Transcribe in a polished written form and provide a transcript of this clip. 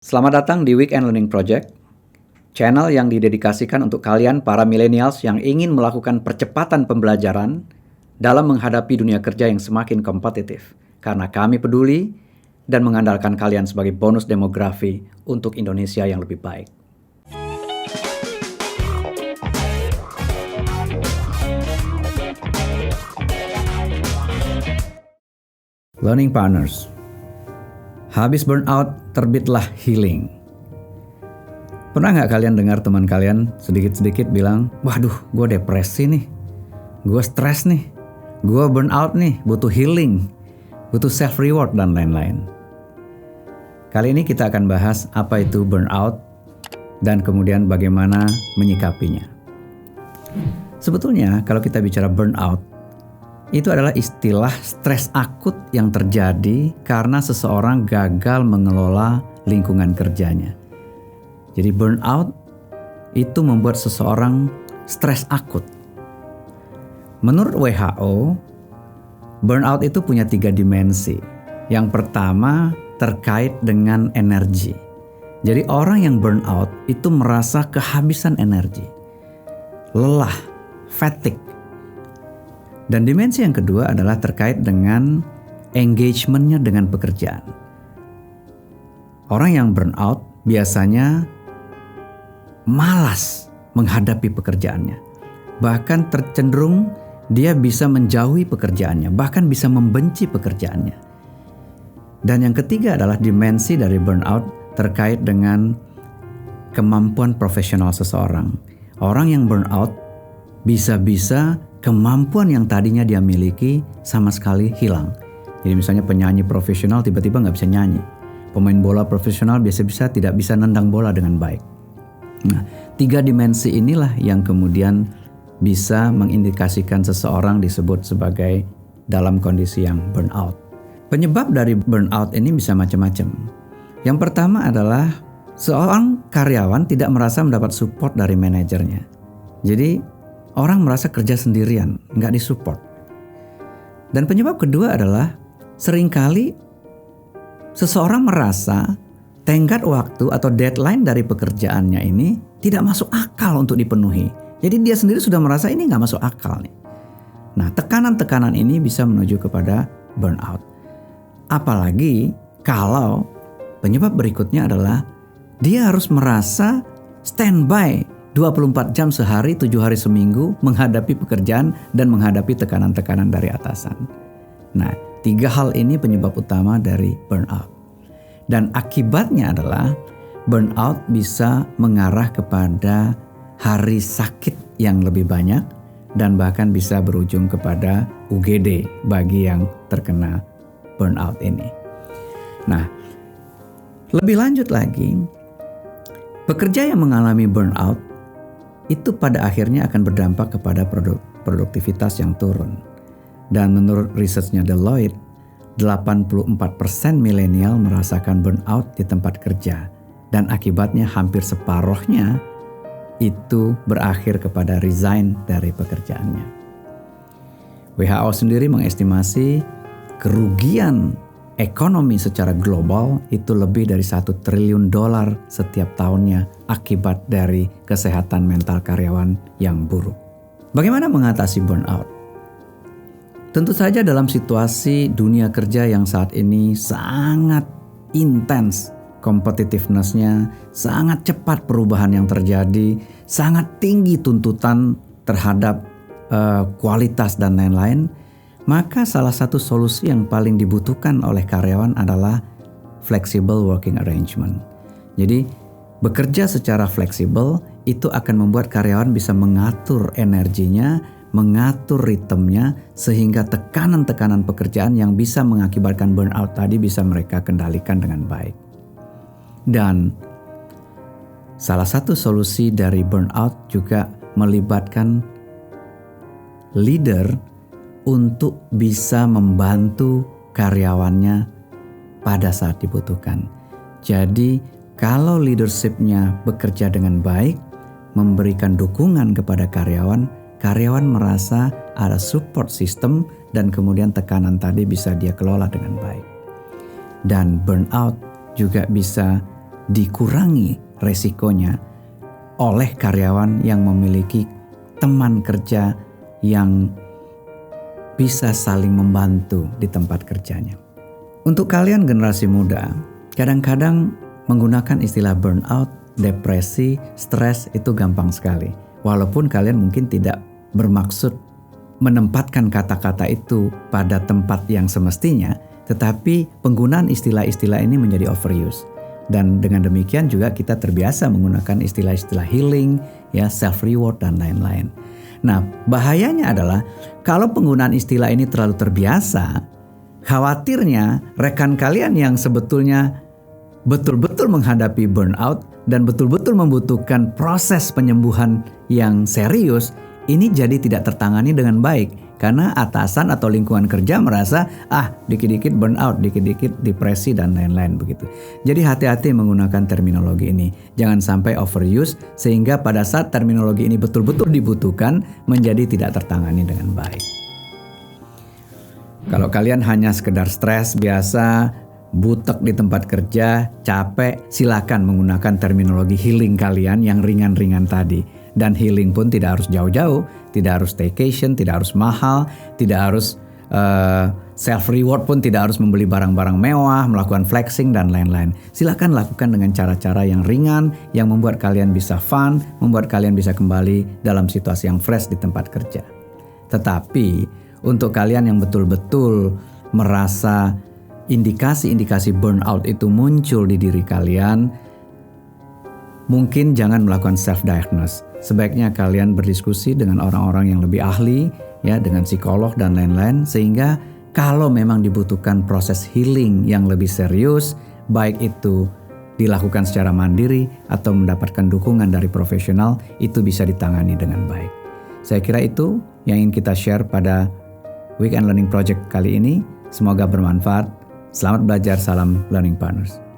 Selamat datang di Weekend Learning Project, channel yang didedikasikan untuk kalian para millennials yang ingin melakukan percepatan pembelajaran dalam menghadapi dunia kerja yang semakin kompetitif. Karena kami peduli dan mengandalkan kalian sebagai bonus demografi untuk Indonesia yang lebih baik. Learning Partners. Habis burnout, terbitlah healing. Pernah nggak kalian dengar teman kalian sedikit-sedikit bilang, waduh, gue depresi nih, gue stres nih, gue burnout nih, butuh healing, butuh self-reward, dan lain-lain. Kali ini kita akan bahas apa itu burnout dan kemudian bagaimana menyikapinya. Sebetulnya kalau kita bicara burnout, itu adalah istilah stres akut yang terjadi karena seseorang gagal mengelola lingkungan kerjanya. Jadi burnout itu membuat seseorang stres akut. Menurut WHO, burnout itu punya 3 dimensi. Yang pertama terkait dengan energi. Jadi orang yang burnout itu merasa kehabisan energi, lelah, fatigue. Dan dimensi yang kedua adalah terkait dengan engagement-nya dengan pekerjaan. Orang yang burnout biasanya malas menghadapi pekerjaannya. Bahkan tercenderung dia bisa menjauhi pekerjaannya, bahkan bisa membenci pekerjaannya. Dan yang ketiga adalah dimensi dari burnout terkait dengan kemampuan profesional seseorang. Orang yang burnout bisa-bisa kemampuan yang tadinya dia miliki sama sekali hilang. Jadi misalnya penyanyi profesional tiba-tiba nggak bisa nyanyi. Pemain bola profesional biasa-bisa tidak bisa nendang bola dengan baik. Nah, 3 dimensi inilah yang kemudian bisa mengindikasikan seseorang disebut sebagai dalam kondisi yang burnout. Penyebab dari burnout ini bisa macam-macam. Yang pertama adalah seorang karyawan tidak merasa mendapat support dari manajernya. Jadi orang merasa kerja sendirian, nggak disupport. Dan penyebab kedua adalah seringkali seseorang merasa tenggat waktu atau deadline dari pekerjaannya ini tidak masuk akal untuk dipenuhi. Jadi dia sendiri sudah merasa ini nggak masuk akal nih. Nah, tekanan-tekanan ini bisa menuju kepada burnout. Apalagi kalau penyebab berikutnya adalah dia harus merasa standby 24 jam sehari, 7 hari seminggu menghadapi pekerjaan dan menghadapi tekanan-tekanan dari atasan. Nah, 3 hal ini penyebab utama dari burnout. Dan akibatnya adalah burnout bisa mengarah kepada hari sakit yang lebih banyak dan bahkan bisa berujung kepada UGD bagi yang terkena burnout ini. Nah, lebih lanjut lagi, pekerja yang mengalami burnout itu pada akhirnya akan berdampak kepada produktivitas yang turun. Dan menurut risetnya Deloitte, 84% milenial merasakan burnout di tempat kerja. Dan akibatnya hampir separuhnya itu berakhir kepada resign dari pekerjaannya. WHO sendiri mengestimasi kerugian ekonomi secara global itu lebih dari $1 triliun setiap tahunnya akibat dari kesehatan mental karyawan yang buruk. Bagaimana mengatasi burnout? Tentu saja dalam situasi dunia kerja yang saat ini sangat intens competitiveness-nya, sangat cepat perubahan yang terjadi, sangat tinggi tuntutan terhadap kualitas dan lain-lain, maka salah satu solusi yang paling dibutuhkan oleh karyawan adalah flexible working arrangement. Jadi bekerja secara fleksibel itu akan membuat karyawan bisa mengatur energinya, mengatur ritmenya sehingga tekanan-tekanan pekerjaan yang bisa mengakibatkan burnout tadi bisa mereka kendalikan dengan baik. Dan salah satu solusi dari burnout juga melibatkan leader untuk bisa membantu karyawannya pada saat dibutuhkan. Jadi kalau leadership-nya bekerja dengan baik, memberikan dukungan kepada karyawan, karyawan merasa ada support system dan kemudian tekanan tadi bisa dia kelola dengan baik. Dan burnout juga bisa dikurangi resikonya oleh karyawan yang memiliki teman kerja yang bisa saling membantu di tempat kerjanya. Untuk kalian generasi muda, kadang-kadang menggunakan istilah burnout, depresi, stres itu gampang sekali. Walaupun kalian mungkin tidak bermaksud menempatkan kata-kata itu pada tempat yang semestinya, tetapi penggunaan istilah-istilah ini menjadi overuse. Dan dengan demikian juga kita terbiasa menggunakan istilah-istilah healing, ya, self-reward dan lain-lain. Nah, bahayanya adalah kalau penggunaan istilah ini terlalu terbiasa, khawatirnya rekan kalian yang sebetulnya betul-betul menghadapi burnout dan betul-betul membutuhkan proses penyembuhan yang serius, ini jadi tidak tertangani dengan baik karena atasan atau lingkungan kerja merasa dikit-dikit burnout, dikit-dikit depresi dan lain-lain begitu. Jadi hati-hati menggunakan terminologi ini. Jangan sampai overuse sehingga pada saat terminologi ini betul-betul dibutuhkan menjadi tidak tertangani dengan baik. Kalau kalian hanya sekedar stres biasa, butek di tempat kerja, capek, silakan menggunakan terminologi healing kalian yang ringan-ringan tadi. Dan healing pun tidak harus jauh-jauh, tidak harus staycation, tidak harus mahal, tidak harus self-reward pun tidak harus membeli barang-barang mewah, melakukan flexing dan lain-lain. Silakan lakukan dengan cara-cara yang ringan, yang membuat kalian bisa fun, membuat kalian bisa kembali dalam situasi yang fresh di tempat kerja. Tetapi untuk kalian yang betul-betul merasa indikasi-indikasi burnout itu muncul di diri kalian, mungkin jangan melakukan self-diagnose. Sebaiknya kalian berdiskusi dengan orang-orang yang lebih ahli, ya, dengan psikolog dan lain-lain, sehingga kalau memang dibutuhkan proses healing yang lebih serius, baik itu dilakukan secara mandiri atau mendapatkan dukungan dari profesional, itu bisa ditangani dengan baik. Saya kira itu yang ingin kita share pada Weekend Learning Project kali ini. Semoga bermanfaat. Selamat belajar, salam Learning Partners.